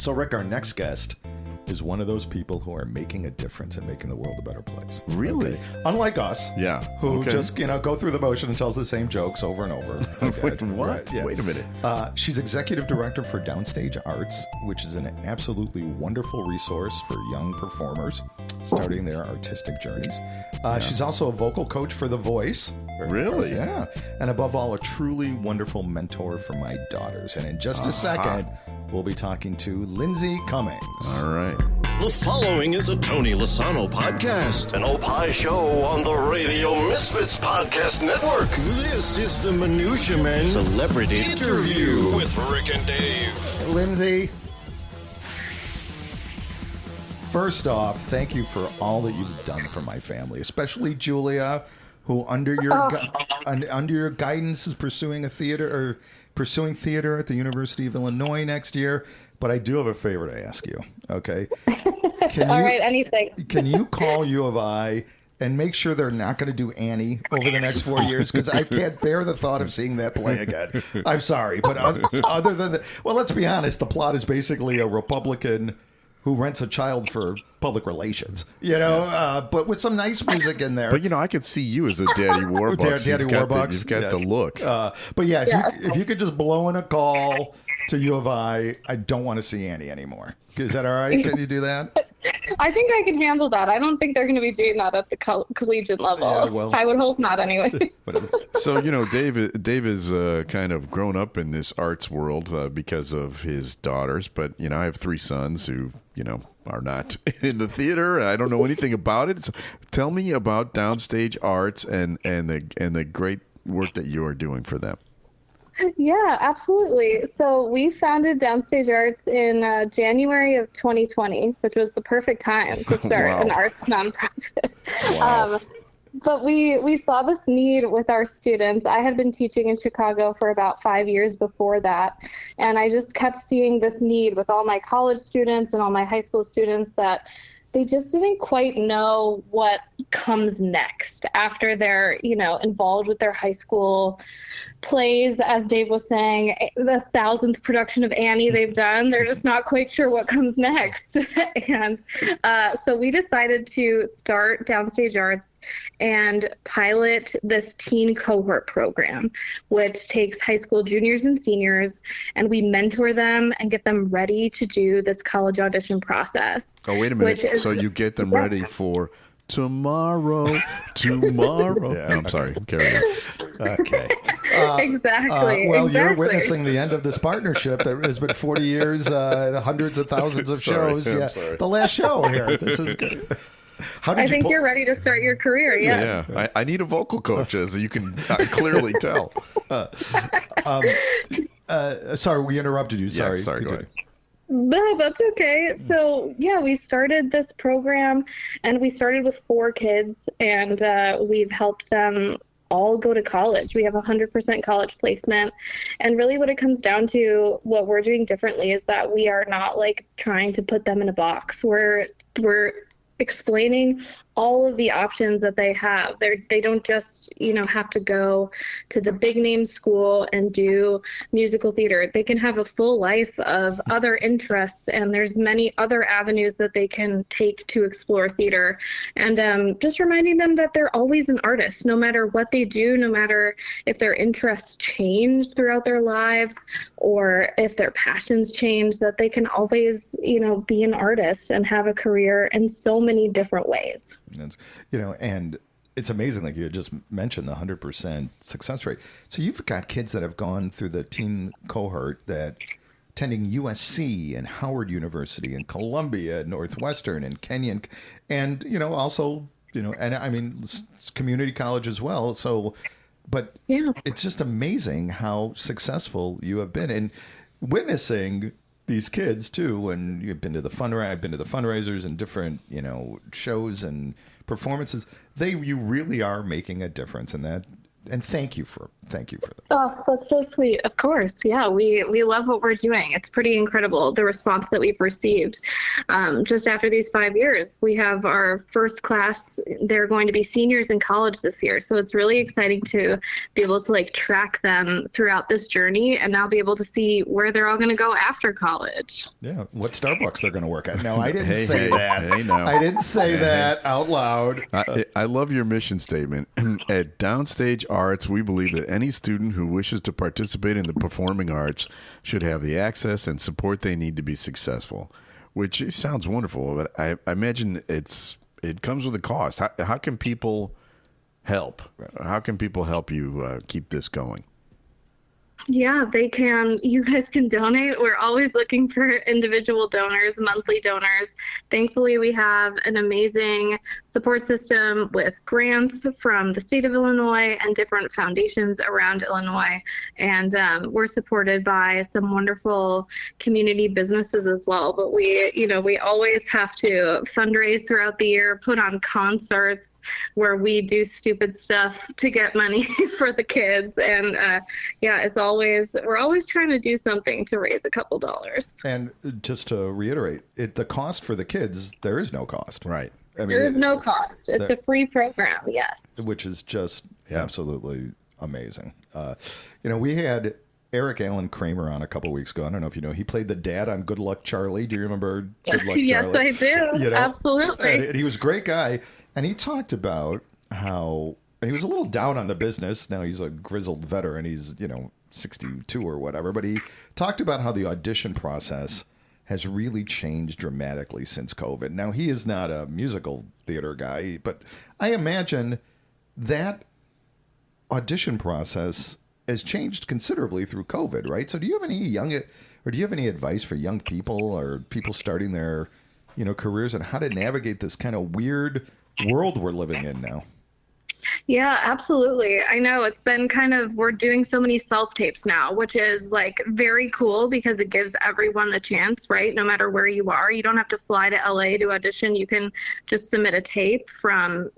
So, Rick, our next guest is one of those people who are making a difference and making the world a better place. Really? Okay? Unlike us. Yeah. Who just, go through the motion and tells the same jokes over and over. Okay. Wait, what? Right, yeah. Wait a minute. She's executive director for Downstage Arts, which is an absolutely wonderful resource for young performers starting their artistic journeys. She's also a vocal coach for The Voice. Really? Yeah. And above all, a truly wonderful mentor for my daughters. And in just a second, we'll be talking to Lindsay Cummings. All right. The following is a Tony Lasano podcast, an Opie show on the Radio Misfits Podcast Network. This is the Minutia Men Celebrity Interview with Rick and Dave. Lindsay, first off, thank you for all that you've done for my family, especially Julia, who under your guidance is pursuing theater at the University of Illinois next year. But I do have a favor to ask you, okay? Right, anything. Can you call U of I and make sure they're not going to do Annie over the next 4 years? Because I can't bear the thought of seeing that play again. I'm sorry, but other than that, well, let's be honest. The plot is basically a Republican who rents a child for public relations, but with some nice music in there. But, I could see you as a Daddy Warbucks. Daddy Warbucks. You've got the look. But yeah, if you could just blow in a call to U of I don't want to see Annie anymore. Is that all right? Can you do that? I think I can handle that. I don't think they're going to be doing that at the collegiate level. Yeah, well, I would hope not anyway. So, Dave is kind of grown up in this arts world because of his daughters. But, I have 3 sons who, are not in the theater. I don't know anything about it. So tell me about Downstage Arts and the great work that you are doing for them. Yeah, absolutely. So we founded Downstage Arts in January of 2020, which was the perfect time to start an arts nonprofit. Wow. But we saw this need with our students. I had been teaching in Chicago for about 5 years before that, and I just kept seeing this need with all my college students and all my high school students that they just didn't quite know what comes next after they're, involved with their high school plays. As Dave was saying, the 1,000th production of Annie they've done. They're just not quite sure what comes next. And so we decided to start Downstage Arts and pilot this teen cohort program, which takes high school juniors and seniors, and we mentor them and get them ready to do this college audition process. Oh, wait a minute. So you get them ready for tomorrow. Yeah, I'm sorry. Carry on. Okay. Exactly. You're witnessing the end of this partnership that has been 40 years, hundreds of thousands of shows. Sorry. The last show here. This is good. I think you're ready to start your career. Yes. Yeah. I need a vocal coach, as you can clearly tell. Sorry, we interrupted you. Sorry. Yeah, sorry, go ahead. No, that's okay. So, we started this program, and we started with 4 kids, and we've helped them all go to college. We have 100% college placement. And really what it comes down to, what we're doing differently is that we are not trying to put them in a box. We're explaining all of the options that they have. They don't just, have to go to the big name school and do musical theater. They can have a full life of other interests, and there's many other avenues that they can take to explore theater. And just reminding them that they're always an artist, no matter what they do, no matter if their interests change throughout their lives or if their passions change, that they can always, be an artist and have a career in so many different ways. And it's amazing, like you just mentioned, the 100% success rate. So you've got kids that have gone through the teen cohort that attending USC and Howard University and Columbia, Northwestern and Kenyon, and also and I mean it's community college as well. So, but it's just amazing how successful you have been, and witnessing these kids too. And you've been to the I've been to the fundraisers and different shows and performances. You really are making a difference, and and thank you for that. Oh, that's so sweet. Of course. Yeah, we love what we're doing. It's pretty incredible, the response that we've received. Just after these 5 years, we have our first class. They're going to be seniors in college this year. So it's really exciting to be able to like track them throughout this journey and now be able to see where they're all going to go after college. Yeah, what Starbucks they're going to work at. No, I didn't say that. Hey, no. I didn't say that out loud. I love your mission statement. At Downstage Arts, we believe that any student who wishes to participate in the performing arts should have the access and support they need to be successful, which sounds wonderful, but I imagine it comes with a cost. How can people help? How can people help you keep this going? Yeah, they can. You guys can donate. We're always looking for individual donors, monthly donors. Thankfully, we have an amazing support system with grants from the state of Illinois and different foundations around Illinois. And we're supported by some wonderful community businesses as well. But we always have to fundraise throughout the year, put on concerts where we do stupid stuff to get money for the kids. And we're always trying to do something to raise a couple dollars. And just to reiterate, the cost for the kids, there is no cost. Right. I mean, there is no cost. It's a free program, yes. Which is just absolutely amazing. We had Eric Allen Kramer on a couple of weeks ago. I don't know if you know. He played the dad on Good Luck Charlie. Do you remember Good Luck Yes, Charlie? Yes, I do. Absolutely. And he was a great guy. And he talked about how, and he was a little down on the business. Now he's a grizzled veteran. He's, 62 or whatever. But he talked about how the audition process has really changed dramatically since COVID. Now, he is not a musical theater guy, but I imagine that audition process has changed considerably through COVID, right? So do you have any advice for young people or people starting their, careers and how to navigate this kind of weird world we're living in now? Yeah, absolutely. I know it's been we're doing so many self-tapes now, which is like very cool because it gives everyone the chance, right? No matter where you are, you don't have to fly to LA to audition. You can just submit a tape from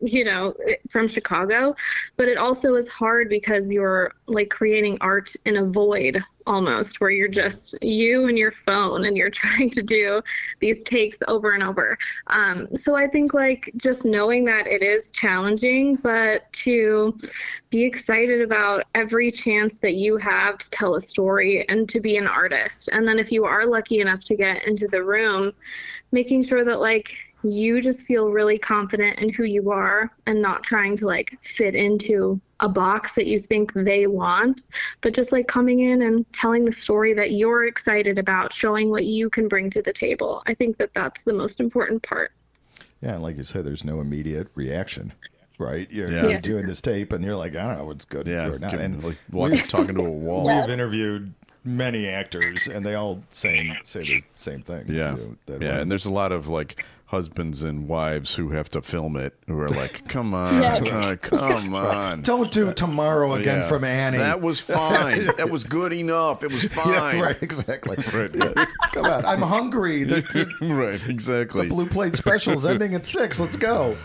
Chicago, but it also is hard because you're like creating art in a void almost, where you're just you and your phone and you're trying to do these takes over and over. So I think like just knowing that it is challenging, but to be excited about every chance that you have to tell a story and to be an artist. And then if you are lucky enough to get into the room, making sure that like you just feel really confident in who you are and not trying to like fit into a box that you think they want, but just like coming in and telling the story that you're excited about, showing what you can bring to the table. I think that that's the most important part. Yeah, and like you said, there's no immediate reaction, right? You're doing this tape and you're like, I don't know what's good or not. And like talking to a wall. We've interviewed many actors and they all say the same thing. Yeah. And there's a lot of like husbands and wives who have to film it who are like, come on, come on. Don't do Tomorrow Again from Annie. That was fine. That was good enough. It was fine. Yeah, right, exactly. Right. Come on, I'm hungry. Right, exactly. The Blue Plate special is ending at 6. Let's go.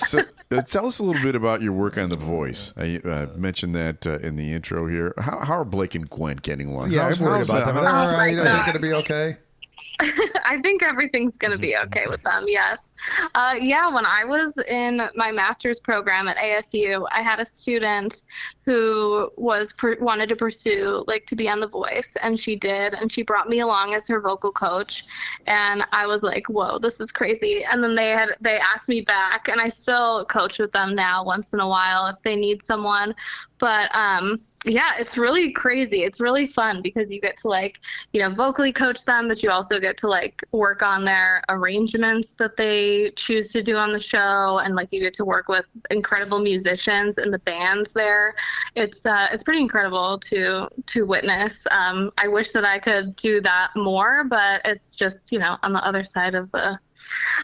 So tell us a little bit about your work on The Voice. I mentioned that in the intro here. How are Blake and Gwen getting along? Yeah, I was worried about them. Are they all right? Are they going to be okay? I think everything's going to be okay with them, yes. When I was in my master's program at ASU, I had a student who wanted to pursue, like, to be on The Voice, and she did, and she brought me along as her vocal coach, and I was like, whoa, this is crazy. And then they asked me back, and I still coach with them now once in a while if they need someone, but yeah, it's really crazy. It's really fun because you get to like, vocally coach them, but you also get to like work on their arrangements that they choose to do on the show. And like you get to work with incredible musicians in the band there. It's pretty incredible to witness. I wish that I could do that more, but it's just, on the other side of the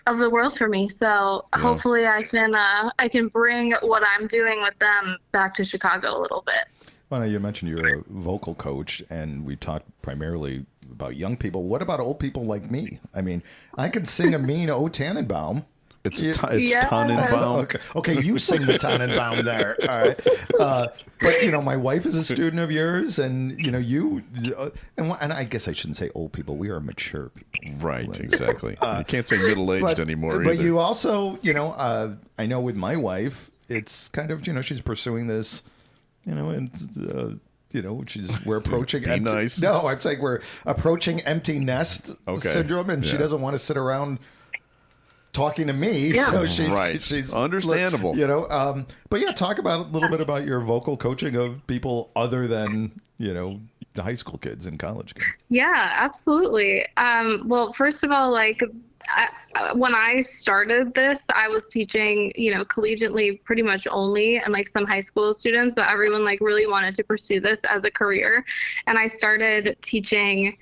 world for me. So hopefully I can bring what I'm doing with them back to Chicago a little bit. Well, you mentioned you're a vocal coach, and we talked primarily about young people. What about old people like me? I mean, I can sing a mean O Tannenbaum, It's Yeah. Tannenbaum. Okay, you sing the Tannenbaum there. All right. But, my wife is a student of yours, and, and I guess I shouldn't say old people. We are mature people. Right, exactly. You can't say middle-aged anymore But either. you also, I know with my wife, it's kind of, she's pursuing this, and, we're approaching. Be nice. No, I'm saying we're approaching empty nest syndrome, and she doesn't want to sit around talking to me. Yeah. So she's understandable. But yeah, talk about a little bit about your vocal coaching of people other than the high school kids and college kids. Yeah, absolutely. Well, first of all, when I started this, I was teaching, collegiately pretty much only, and some high school students, but everyone really wanted to pursue this as a career. And I started teaching,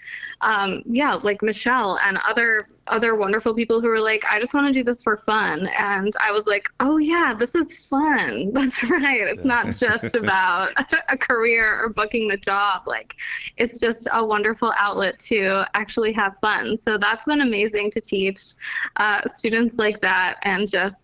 Michelle and other wonderful people who were I just want to do this for fun. And I was oh yeah, this is fun. That's right. It's not just about a career or booking the job. It's just a wonderful outlet to actually have fun. So that's been amazing to teach students like that, and just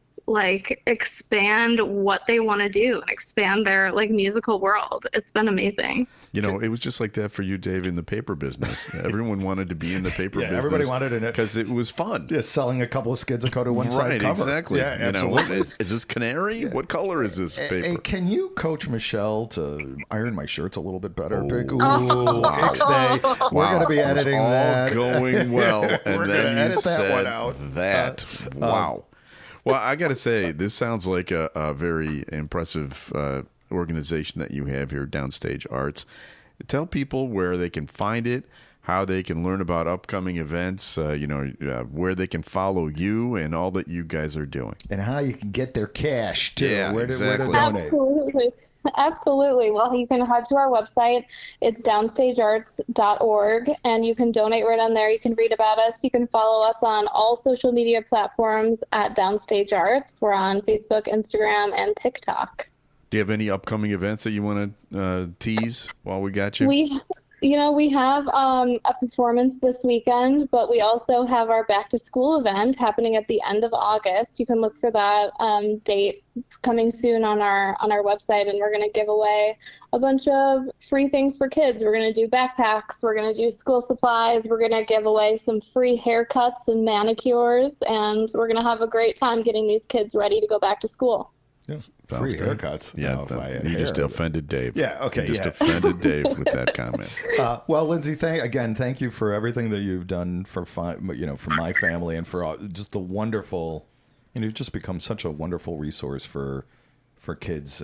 expand what they want to do and expand their musical world. It's been amazing. It was just like that for you, Dave, in the paper business. Everyone wanted to be in the paper business. Everybody wanted it because it was fun. Yeah, selling a couple of skids of coat one side right, cover. Exactly. Yeah, absolutely. Is this canary? What color is this paper? Hey, can you coach Michelle to iron my shirts a little bit better? Wow. Ixnay. We're going to be editing all that. going well, and then you said that. Wow. Well, I got to say, this sounds like a very impressive organization that you have here, Downstage Arts. Tell people where they can find it, how they can learn about upcoming events, where they can follow you and all that you guys are doing. And how you can get their cash, too. Yeah, where exactly. to donate. Absolutely. Well, you can head to our website. It's downstagearts.org, and you can donate right on there. You can read about us. You can follow us on all social media platforms at Downstage Arts. We're on Facebook, Instagram, and TikTok. Do you have any upcoming events that you want to tease while we got you? We have a performance this weekend, but we also have our back to school event happening at the end of August. You can look for that date coming soon on our website, and we're going to give away a bunch of free things for kids. We're going to do backpacks. We're going to do school supplies. We're going to give away some free haircuts and manicures, and we're going to have a great time getting these kids ready to go back to school. Yeah. Free haircuts. Yeah, you just offended Dave. Yeah, okay. You just offended Dave with that comment. Well, Lindsay, thank you for everything that you've done for for my family and for just the wonderful. You've just become such a wonderful resource for kids,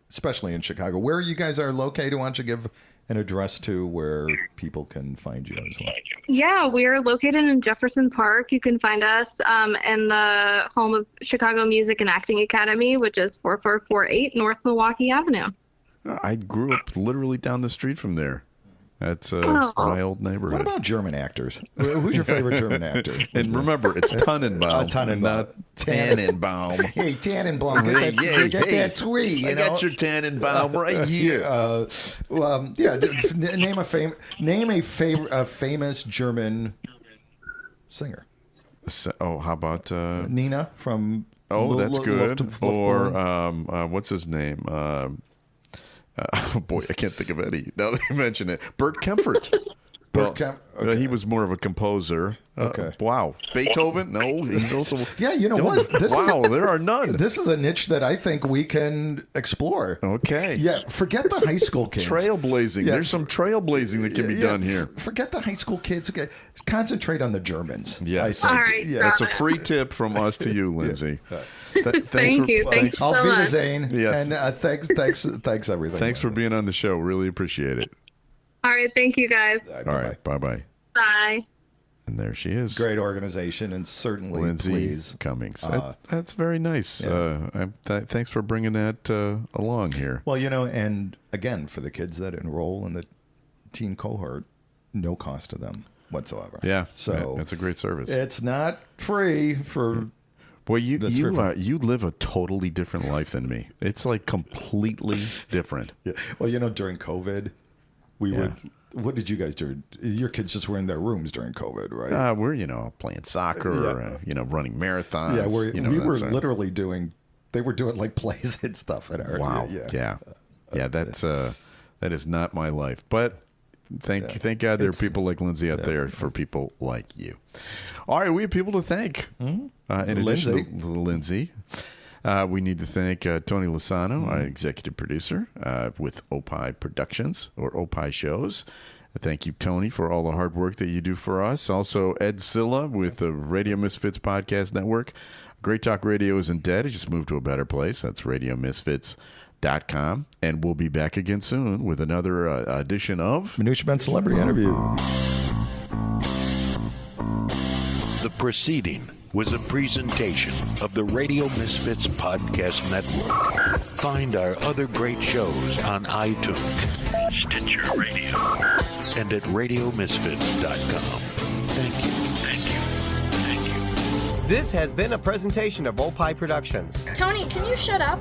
especially in Chicago, where you guys are located. Why don't you give an address to where people can find you as well? Yeah, we're located in Jefferson Park. You can find us in the home of Chicago Music and Acting Academy, which is 4448 North Milwaukee Avenue. I grew up literally down the street from there. That's my old neighborhood. What about German actors? Who's your favorite German actor? And remember, it's Tannenbaum. Tannenbaum. Not Tannenbaum. Hey, Tannenbaum, get that tweet. I got your Tannenbaum right here. Name a famous German singer. How about Nina from? That's good. Luftballon. Or what's his name? Oh boy, I can't think of any. Now that you mention it, Bert Kempfert. Okay. He was more of a composer. Okay. Wow. Beethoven? No, he's also. Yeah, you know what? There are none. This is a niche that I think we can explore. Okay. Yeah, forget the high school kids. Trailblazing. Yeah. There's some trailblazing that can be done here. Forget the high school kids. Okay. Concentrate on the Germans. Yes. All right. Yeah. That's a free tip from us to you, Lindsay. Thank you. Thanks so Auf much. Wiedersehen. Yeah. And thanks everything. Thanks for being on the show. Really appreciate it. All right. Thank you, guys. All right. Bye-bye. Bye. And there she is. Great organization, and certainly Lindsay please. Cummings. That's very nice. Yeah. Thanks for bringing that along here. Well, and again, for the kids that enroll in the teen cohort, no cost to them whatsoever. Yeah. So that's a great service. It's not free for. Well, you live a totally different life than me. It's like completely different. Yeah. Well, during COVID, we would. What did you guys do? Your kids just were in their rooms during COVID, right? We're playing soccer, running marathons. Yeah, we were literally doing. They were doing like plays and stuff at our. Wow. Yeah. That is not my life, but thank God there are people like Lindsay out there for people like you. All right, we have people to thank. In addition to Lindsay, we need to thank Tony Lasano, our executive producer with Opie Productions or Opie Shows. Thank you, Tony, for all the hard work that you do for us. Also, Ed Silla with the Radio Misfits Podcast Network. Great Talk Radio isn't dead. It just moved to a better place. That's RadioMisfits.com. And we'll be back again soon with another edition of Minutia Men Celebrity Interview. The proceeding was a presentation of the Radio Misfits Podcast Network. Find our other great shows on iTunes, Stitcher Radio, and at RadioMisfits.com. Thank you. This has been a presentation of Opie Productions. Tony, can you shut up?